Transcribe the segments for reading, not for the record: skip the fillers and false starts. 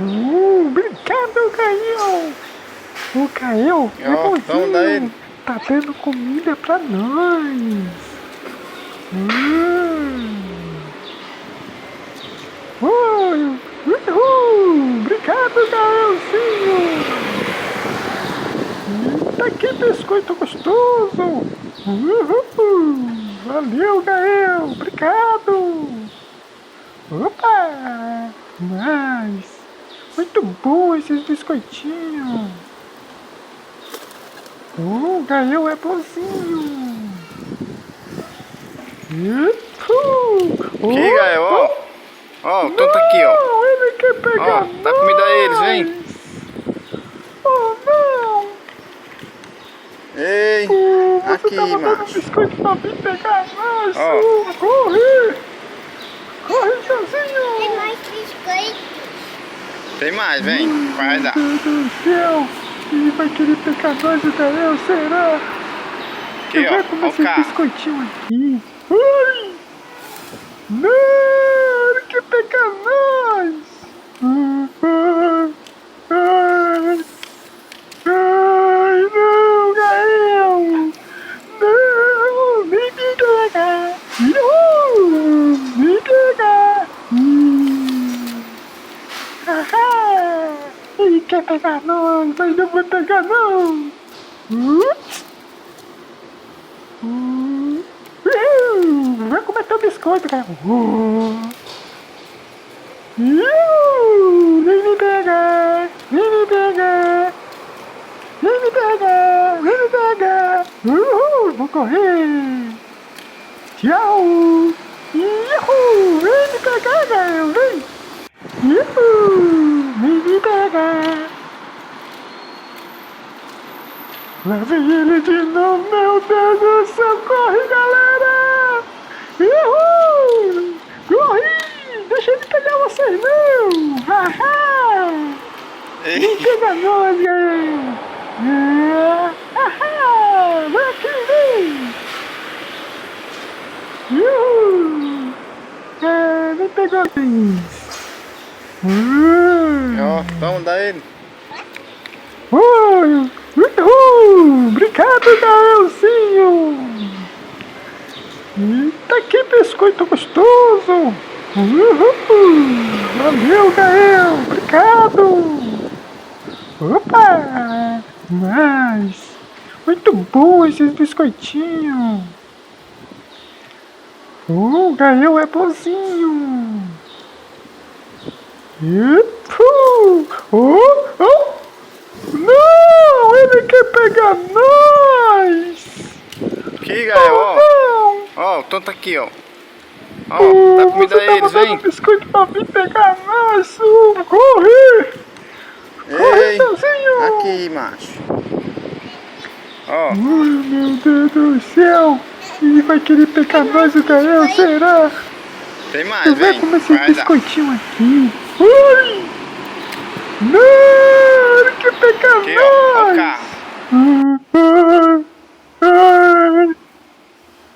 Obrigado, Gael. O Gael é bonzinho. Tá dando comida pra nós. Obrigado, Gaelzinho. Tá aqui biscoito gostoso. Valeu, Gael. Obrigado. Opa! Mas muito bom esses biscoitinhos. O Gael é bonzinho. Que Gael, ó. O Tom tá aqui, ó. Ele quer pegar nós. Dá comida a eles, vem. Oh, não. Ei, aqui, tava dando macho. biscoito pra vir pegar nós. Corre. Corre, Joãozinho. Tem mais biscoito. Tem mais, vem. Vai dar. Meu Deus do céu. Ele vai querer pegar nós, o Gael, será? Aqui, Eu vou comer esse biscoitinho aqui. Ai! Não! Ele quer pegar nós! Ai, não, Gael! Não! Nem me pega! Me pega! Ele quer pegar nós, mas não vou pegar não! Vai comer teu biscoito, cara! Nem me pega! Nem me pega! Nem me pega! Nem me pega! Vou correr! Tchau! Vem me pegar, Gael! Vem! Vem me pegar! Lá vem ele de novo, meu Deus do céu! Corre, galera! Corre! Deixa ele pegar vocês, não! Haha! Vem pegar nós, Gael! Vem aqui, vem! Vem pegar nós! Vamos dar ele. Obrigado, Gaelzinho! Tá aqui biscoito gostoso! Valeu, Gael! Obrigado! Opa! Mas muito bom esses biscoitinhos! O Gael é bonzinho! Não! Ele quer pegar nós! Que Gael, ó. O Tom tá aqui, ó. Dá comida a eles, vem. Biscoito pra vir pegar nós! Corre! Corre, Joãozinho! Aqui, macho. Ai, meu Deus do céu! Ele vai querer pegar nós, o Gael, será? Tem mais, Eu vem. vou comer esse biscoitinho aqui. Ai! Não! Ele quer pegar aqui, nós! ó o carro.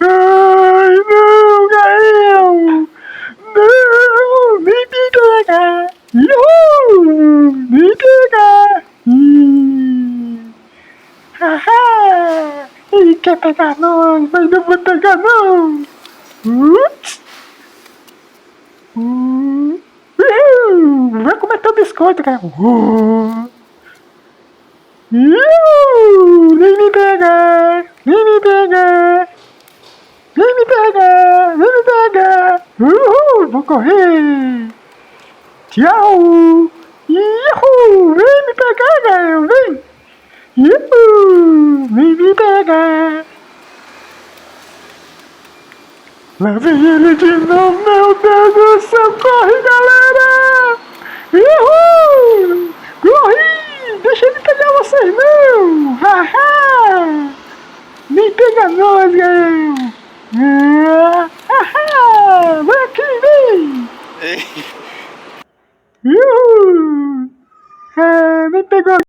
Ai, não, Gael! Não! Nem me pega! Nem pega! Ele quer pegar nós, mas não vou pegar não! Vai comer teu biscoito, cara! Nem me pega! Nem me pega! Nem me pega! Nem me pega! Vou correr! Tchau! Vem me pegar, Gael! Vem! Vem me pegar! Lá vem ele de novo, meu Deus do céu! Corre, galera! Corre! Deixa ele pegar vocês, não! Haha! Nem pega nós, Gael! Vem aqui, vem! Nem pegou.